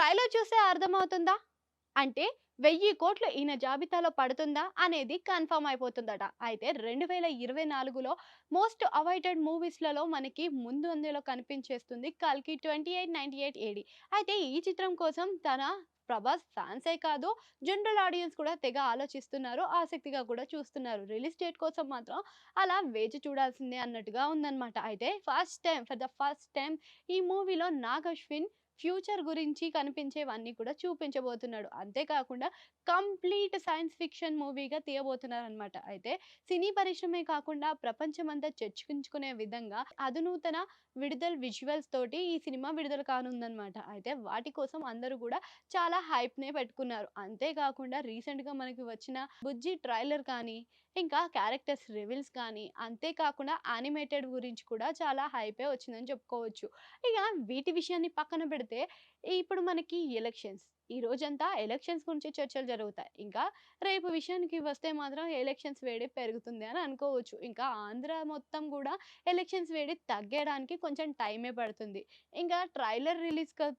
Trailer చూస్తే అర్థమవుతుందా? అంటే 1000,00,00,000 ఈయన జాబితాలో పడుతుందా? అనేది కన్ఫర్మ్ అయిపోతుందట. అయితే 2024లో మోస్ట్ అవైటెడ్ మూవీస్‌లలో మనకి ముందంజలో కనిపించేస్తుంది 'కల్కి 2898 ఏడీ'. అయితే ఈ చిత్రం కోసం ప్రభాస్ ఫ్యాన్సే కాదు, జనరల్ ఆడియన్స్ కూడా తెగ ఆలోచిస్తున్నారు. ఆసక్తిగా కూడా చూస్తున్నారు. రిలీజ్ డేట్ కోసం మాత్రం అలా వేచి చూడాల్సిందే అన్నట్టుగా ఉందన్నమాట. అయితే ఫర్ ద ఫస్ట్ టైమ్ ఈ మూవీలో నాగ్ అశ్విన్ ఫ్యూచర్ గురించి కనిపించేవన్నీ కూడా చూపించబోతున్నాడు. అంతే కాకుండా కంప్లీట్ సైన్స్ ఫిక్షన్ మూవీగా తీయబోతున్నారనమాట. అయితే సినీ పరిశ్రమే కాకుండా ప్రపంచమంతా చర్చించుకునే విధంగా అధునూతన విజువల్స్ తోటి ఈ సినిమా విడుదల కానుందనమాట. అయితే వాటి కోసం అందరూ కూడా చాలా హైప్‌నే పెట్టుకున్నారు. అంతే కాకుండా రీసెంట్‌గా మనకి వచ్చిన 'బుజ్జి' ట్రైలర్ కానీ, ఇంకా క్యారెక్టర్స్ రివీల్స్ కానీ, అంతే కాకుండా యానిమేటెడ్ గురించి కూడా చాలా హైపే వచ్చిందని చెప్పుకోవచ్చు. ఇక వీటి విషయాన్ని పక్కన పెడితే, ఇప్పుడు మనకి ఎలక్షన్స్. ఈ రోజంతా ఎలక్షన్స్ గురించి చర్చలు జరుగుతాయి. ఇంకా రేపు విషయానికి వస్తే మాత్రం ఎలక్షన్స్ వేడి పెరుగుతుంది అని అనుకోవచ్చు. ఇంకా ఆంధ్ర మొత్తం గూడా ఎలక్షన్స్ వేడి తగ్గడానికి కొంచెం టైమే పడుతుంది. ఇంకా ట్రైలర్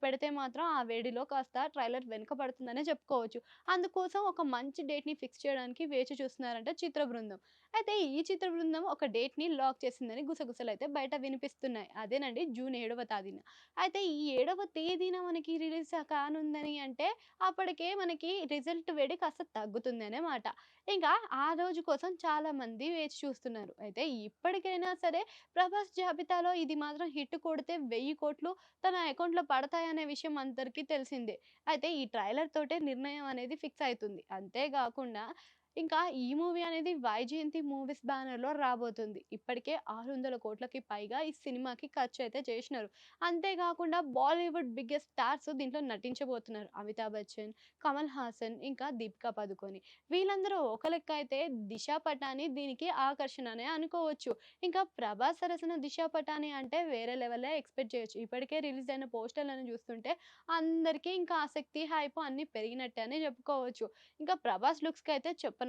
పెడితే మాత్రం ఆ వేడిలో కాస్త ట్రైలర్ వెనకబడుతుందనే చెప్పుకోవచ్చు. అందుకోసం ఒక మంచి డేట్‌ని ఫిక్స్ చేయడానికి వేచి చూస్తున్నారంట చిత్ర బృందం. అయితే ఈ చిత్ర బృందం ఒక డేట్‌ని లాక్ చేసిందని గుసగుసలైతే బయట వినిపిస్తున్నాయి. అదేనండి జూన్ 7వ తేదీన. అయితే ఈ 7వ తేదీన మనకి రిలీజ్ కానుందని అంటే అప్పటికే మనకి రిజల్ట్ వేడి కాస్త తగ్గుతుందనే మాట. ఇంకా ఆ రోజు కోసం చాలామంది వేచి చూస్తున్నారు. అయితే ఇప్పటికైనా సరే ప్రభాస్ జాబితాలో ఇది మాత్రం హిట్ కొడితే 1000,00,00,000 తన అకౌంట్‌లో పడతాయనే విషయం అందరికీ తెలిసిందే. అయితే ఈ ట్రైలర్ తోటే నిర్ణయం అనేది ఫిక్స్ అయితుంది. అంతే గాకుండా ఇంకా ఈ మూవీ అనేది వైజయంతి మూవీస్ బ్యానర్‌లో రాబోతుంది. ఇప్పటికే 600,00,00,000కి పైగా ఈ సినిమాకి ఖర్చయితే చేసినారు. అంతే గాకుండా బాలీవుడ్ బిగ్గెస్ట్ స్టార్స్ దీంట్లో నటించబోతున్నారు. అమితాబ్ బచ్చన్, కమల్ హాసన్, ఇంకా దీపికా పదుకొనె. వీళ్ళందరూ ఒక లెక్క అయితే 'దిశా పటాని' దీనికి ఆకర్షణనే అనుకోవచ్చు. ఇంకా ప్రభాస్ సరసన 'దిశా పటాని' అంటే వేరే లెవెలే ఎక్స్‌పెక్ట్ చేయొచ్చు. ఇప్పటికే రిలీజ్ అయిన పోస్టర్‌లను చూస్తుంటే అందరికీ ఇంకా ఆసక్తి, హైప్ అన్నీ పెరిగినట్టే అని చెప్పుకోవచ్చు. ఇంకా ప్రభాస్ లుక్స్‌కైతే చెప్పనక్కర్లేదు.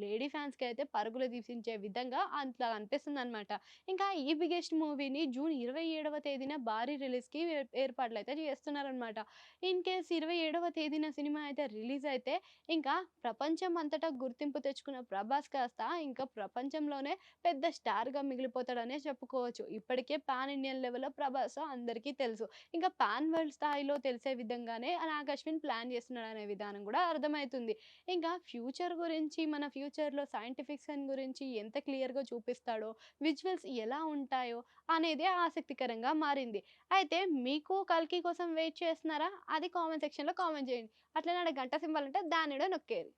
లేడీ ఫ్యాన్స్‌కైతే పరుగులు తీసించే విధంగా అట్లా అనిపిస్తుందనమాట. ఇంకా ఈ బిగ్గెస్ట్ మూవీని జూన్ 27వ తేదీన భారీ రిలీజ్‌కి ఏర్పాట్లయితే చేస్తున్నారనమాట. ఇన్ కేస్ 27వ తేదీన సినిమా అయితే రిలీజ్ అయితే ఇంకా ప్రపంచం అంతటా గుర్తింపు తెచ్చుకున్న ప్రభాస్ కాస్త ఇంకా ప్రపంచంలోనే పెద్ద స్టార్‌గా మిగిలిపోతాడనే చెప్పుకోవచ్చు. ఇప్పటికే పాన్ ఇండియన్ లెవెల్‌లో ప్రభాస్ అందరికీ తెలుసు. ఇంకా పాన్ వరల్డ్ స్థాయిలో తెలిసే విధంగానే నాగ్ అశ్విన్ ప్లాన్ చేస్తున్నాడనే విధానం కూడా అర్థమైతుంది. ఇంకా ఫ్యూచర్ గురించి మన ఫ్యూచర్‌లో సైంటిఫిక్ గురించి ఎంత క్లియర్‌గా చూపిస్తాడో, విజువల్స్ ఎలా ఉంటాయో అనేది ఆసక్తికరంగా మారింది. అయితే మీకు 'కల్కి' కోసం వెయిట్ చేస్తున్నారా? అది కామెంట్ సెక్షన్‌లో కామెంట్ చేయండి. అట్లనే ఆడ గంట సింబల్ ఉంటే దాన్ని కూడా నొక్కేయండి.